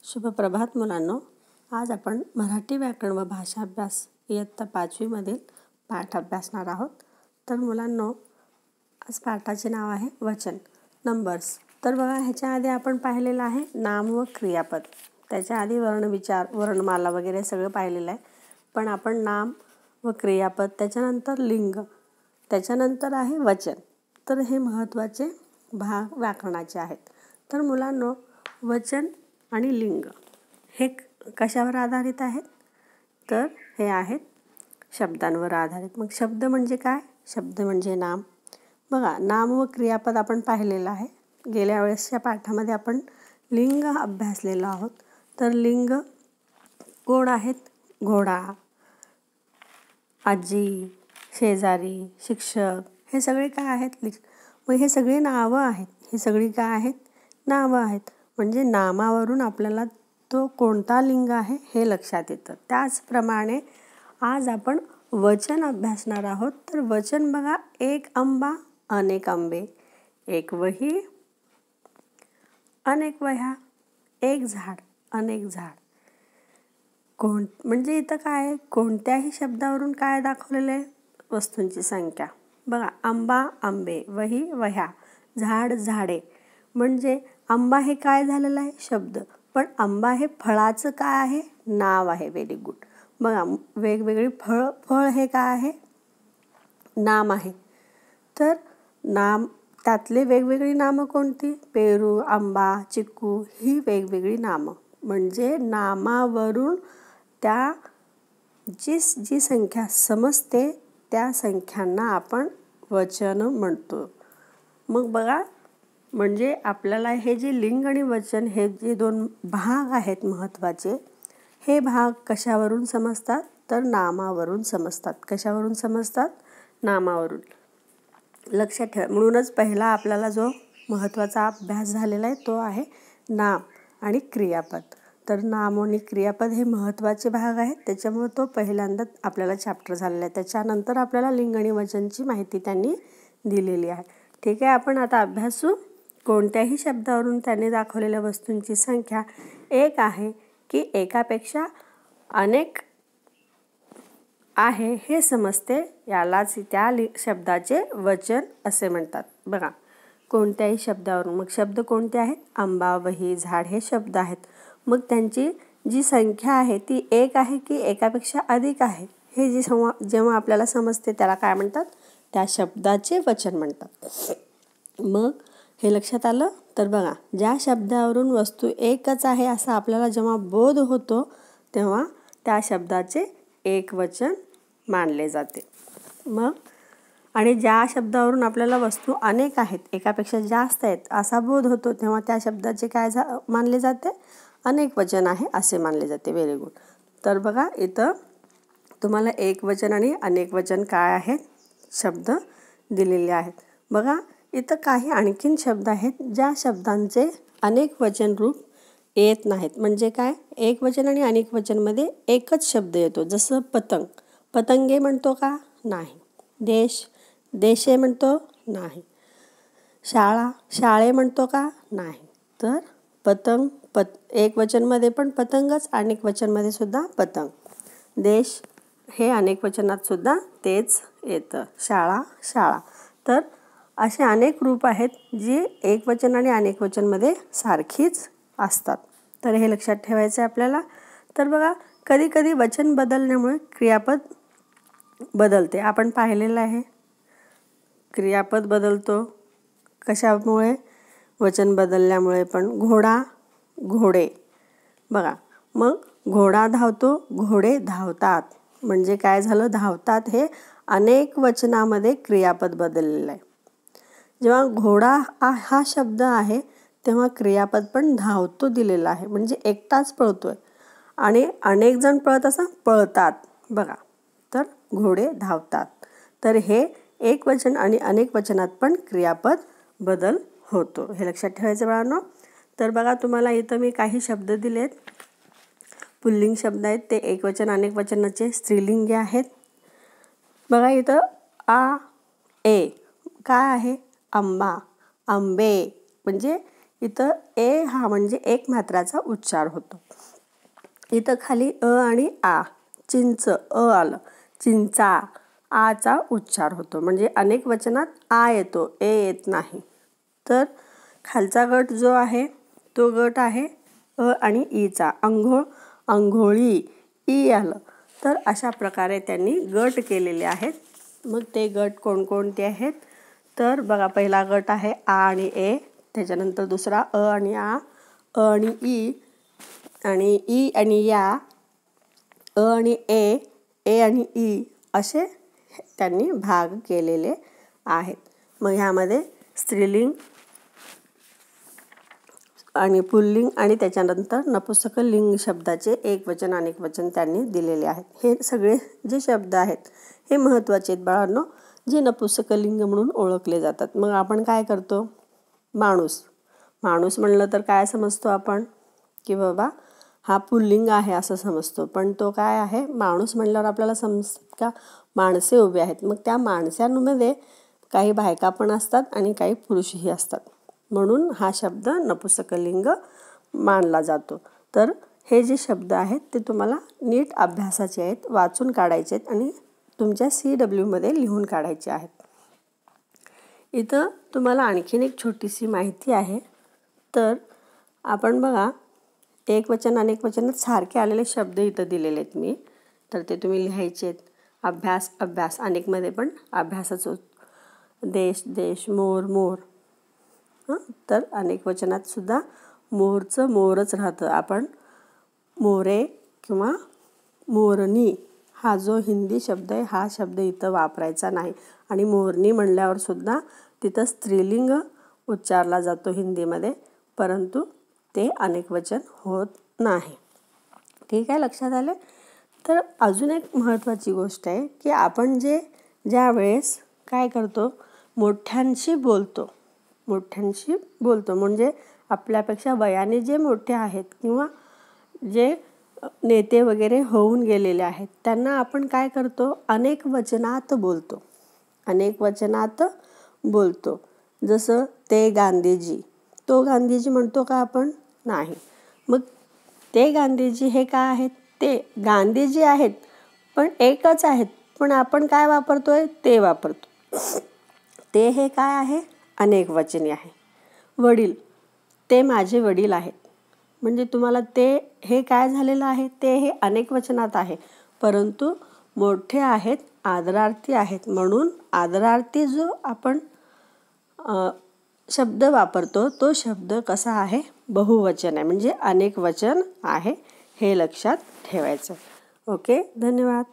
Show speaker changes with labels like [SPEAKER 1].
[SPEAKER 1] शुभप्रभात मुलांनो. आज आपण मराठी व्याकरण व भाषा अभ्यास इयत्ता 5वी मधील पाठ अभ्यासणार आहोत. तर मुलांनो, आज पाठाचे नाव आहे वचन नंबर्स. तर बघा, ह्याच्या आधी आपण पाहिलेलं आहे नाम व क्रियापद. त्याच्या आधी वर्णविचार, वर्णमाला वगैरे सगळं पाहिलेलं आहे. पण आपण नाम व क्रियापद, त्याच्यानंतर लिंग, त्याच्यानंतर आहे वचन. तर हे महत्त्वाचे भाग व्याकरणाचे आहेत. तर मुलांनो, वचन आणि लिंग हे कशावर आधारित आहेत? तर हे आहेत शब्दांवर आधारित. मग शब्द म्हणजे काय? शब्द म्हणजे नाम. बघा, नाम व क्रियापद आपण पाहिलेलं आहे. गेल्या वेळेसच्या पाठामध्ये आपण लिंग अभ्यासलेलो आहोत. तर लिंग कोण आहेत? घोडा, आजी, शेजारी, शिक्षक, हे सगळे काय आहेत? मग हे सगळी नावं आहेत. ही सगळी काय आहेत? नावं आहेत. म्हणजे नामावरून आपल्याला तो कोणता लिंग आहे हे लक्षात येतं. त्याचप्रमाणे आज आपण वचन अभ्यासणार आहोत. तर वचन बघा, एक आंबा अनेक आंबे, एक वही अनेक वह्या, एक झाड अनेक झाड. म्हणजे इथं काय, कोणत्याही शब्दावरून काय दाखवलेलं आहे? वस्तूंची संख्या. बघा, आंबा आंबे, वही वह्या, झाड झाडे. म्हणजे आंबा हे काय झालेलं आहे? शब्द. पण आंबा हे फळाचं काय आहे? नाव आहे. Very good. बघा, वेगवेगळी फळ हे काय आहे? नाम आहे. तर नाम, त्यातले वेगवेगळी नामं कोणती? पेरू, आंबा, चिक्कू, ही वेगवेगळी नामं. म्हणजे नामावरून त्या जी संख्या समजते त्या संख्यांना आपण वचन म्हणतो. मग बघा, म्हणजे आपल्याला हे जे लिंग आणि वचन हे जे दोन भाग आहेत महत्त्वाचे, हे भाग कशावरून समजतात? तर नामावरून समजतात. कशावरून समजतात? नामावरून. लक्षात ठेवा. म्हणूनच पहिला आपल्याला जो महत्त्वाचा अभ्यास झालेला आहे तो आहे नाम आणि क्रियापद. तर नाम आणि क्रियापद हे महत्त्वाचे भाग आहेत. त्याच्यामुळे तो पहिल्यांदा आपल्याला चॅप्टर झालेला आहे. त्याच्यानंतर आपल्याला लिंग आणि वचनची माहिती त्यांनी दिलेली आहे. ठीक आहे, आपण आता अभ्यासू. कोणत्याही शब्दावरून त्याने दाखवलेल्या वस्तूंची संख्या एक आहे की एकापेक्षा अनेक आहे हे समजते, यालाच त्या शब्दाचे वचन असे म्हणतात. बघा, कोणत्याही शब्दावरून. मग शब्द कोणते आहेत? आंबा, वही, झाड हे शब्द आहेत. मग त्यांची जी संख्या आहे ती एक आहे की एकापेक्षा अधिक आहे हे जेव्हा आपल्याला समजते त्याला काय म्हणतात? त्या शब्दाचे वचन म्हणतात. मग हे लक्षात आलं? तर बघा, ज्या शब्दावरून वस्तू एकच आहे असा आपल्याला जेव्हा बोध होतो तेव्हा त्या शब्दाचे एक वचन मानले जाते. मग आणि ज्या शब्दावरून आपल्याला वस्तू अनेक आहेत, एकापेक्षा जास्त आहेत असा बोध होतो तेव्हा त्या शब्दाचे काय मानले जाते? अनेक वचन आहे असे मानले जाते. Very good. तर बघा, इथं तुम्हाला एक वचन आणि अनेक वचन काय आहेत? शब्द दिलेले आहेत. बघा, इथं काही आणखीन शब्द आहेत ज्या शब्दांचे अनेक वचन रूप येत नाहीत. म्हणजे काय? एक वचन आणि अनेक वचनमध्ये एकच शब्द येतो. जसं पतंग, पतंगे म्हणतो का? नाही. देश, देशे म्हणतो? नाही. शाळा, शाळे म्हणतो का? नाही. तर पतंग, एक वचनमध्ये पण पतंगच, अनेक वचनमध्ये सुद्धा पतंग. देश हे अनेक वचनात सुद्धा तेच येतं. शाळा, शाळा. तर असे अनेक रूप आहेत जी एक वचन आणि अनेक वचनमध्ये सारखीच असतात. तर हे लक्षात ठेवायचं आहे आपल्याला. तर बघा, कधी कधी वचन बदलण्यामुळे क्रियापद बदलते. आपण पाहिलेलं आहे क्रियापद बदलतो. कशामुळे? वचन बदलल्यामुळे. पण घोडा, घोडे. बघा, मग घोडा धावतो, घोडे धावतात. म्हणजे काय झालं? धावतात हे अनेक वचनामध्ये क्रियापद बदललेलं आहे. जेव्हा घोडा हा शब्द आहे तेव्हा क्रियापद पण धावतो दिलेला आहे. म्हणजे एकटाच पळतोय आणि अनेक जण पळतात. बघा, तर घोडे धावतात. तर हे एक वचन आणि अनेक वचनात पण क्रियापद बदल होतो. हे लक्षात ठेवायचं बाळांनो. तर बघा, तुम्हाला इथं मी काही शब्द दिलेत. पुल्लिंग शब्द आहेत, ते एक वचन अनेक वचनाचे स्त्रीलिंगी आहेत. बघा, इथं आ, ए काय आहे? आंबा, आंबे. म्हणजे इथं ए हा म्हणजे एक मात्राचा उच्चार होतो. इथं खाली अ आणि आ, चिंच अ आलं, चिंचा आचा उच्चार होतो. म्हणजे अनेक वचनात आ येतो, ए येत नाही. तर खालचा गट जो आहे तो गट आहे अ आणि ईचा. अंघोळ अंघोळी ई आलं. तर अशा प्रकारे त्यांनी गट केलेले आहेत. मग ते गट कोणकोणते आहेत तर बघा, पहिला गट आहे आ आणि ए, त्याच्यानंतर दुसरा अ आणि आ, अ आणि ई आणि या, अ आणि ए आणि ई असे त्यांनी भाग केलेले आहेत. मग ह्यामध्ये स्त्रीलिंग आणि पुल्लिंग आणि त्याच्यानंतर नपुंसकलिंग शब्दाचे एक वचन अनेक वचन त्यांनी दिलेले आहेत. हे सगळे जे शब्द आहेत हे महत्त्वाचे आहेत बाळांनो, जे नपुंसकलिंग म्हणून ओळखले जातात. मग आपण काय करतो, माणूस म्हणलं तर काय समजतो आपण की बाबा हा पुल्लिंग आहे असं समजतो. पण तो काय आहे, माणूस म्हणल्यावर आपल्याला समजतं का माणसे उभी आहेत. मग त्या माणसांमध्ये काही बायका पण असतात आणि काही पुरुषही असतात. म्हणून हा शब्द नपुंसकलिंग मानला जातो. तर हे जे शब्द आहेत ते तुम्हाला नीट अभ्यासाचे आहेत, वाचून काढायचे आहेत आणि तुमच्या CWमध्ये लिहून काढायचे आहेत. इथं तुम्हाला आणखीन एक छोटीशी माहिती आहे. तर आपण बघा, एक वचन अनेक वचनात सारखे आलेले शब्द इथं दिलेले आहेत मी, तर ते तुम्ही लिहायचे आहेत. अभ्यास अनेकमध्ये पण अभ्यासाच देश देश, मोर. तर अनेक वचनात सुद्धा मोरचं मोरच राहतं. आपण मोरे किंवा मोरनी हा जो हिंदी शब्द आहे हा शब्द इथं वापरायचा नाही. आणि मोरनी म्हणल्यावर सुद्धा तिथं स्त्रीलिंग उच्चारला जातो हिंदीमध्ये, परंतु ते अनेक वचन होत नाही. ठीक आहे, लक्षात आले. तर अजून एक महत्त्वाची गोष्ट आहे की आपण ज्या वेळेस काय करतो, मोठ्यांशी बोलतो म्हणजे आपल्यापेक्षा वयाने जे मोठे आहेत किंवा जे नेते वगैरे होऊन गेलेले आहेत त्यांना आपण काय करतो, अनेक वचनात बोलतो. जसं ते गांधीजी, तो गांधीजी म्हणतो का आपण, नाही. मग ते गांधीजी हे काय आहेत, ते गांधीजी आहेत पण एकच आहेत, पण आपण काय वापरतोय, ते वापरतो. ते हे काय आहे, अनेक वचनी आहे. वडील, ते माझे वडील आहेत. म्हणजे तुम्हाला ते हे काय झालेलं आहे, ते हे अनेक वचनात आहे, परंतु मोठे आहेत, आदरार्थी आहेत. म्हणून आदरार्थी जो आपण शब्द वापरतो तो शब्द कसा आहे, बहुवचन आहे, म्हणजे अनेक वचन आहे. हे लक्षात ठेवायचं. ओके, धन्यवाद.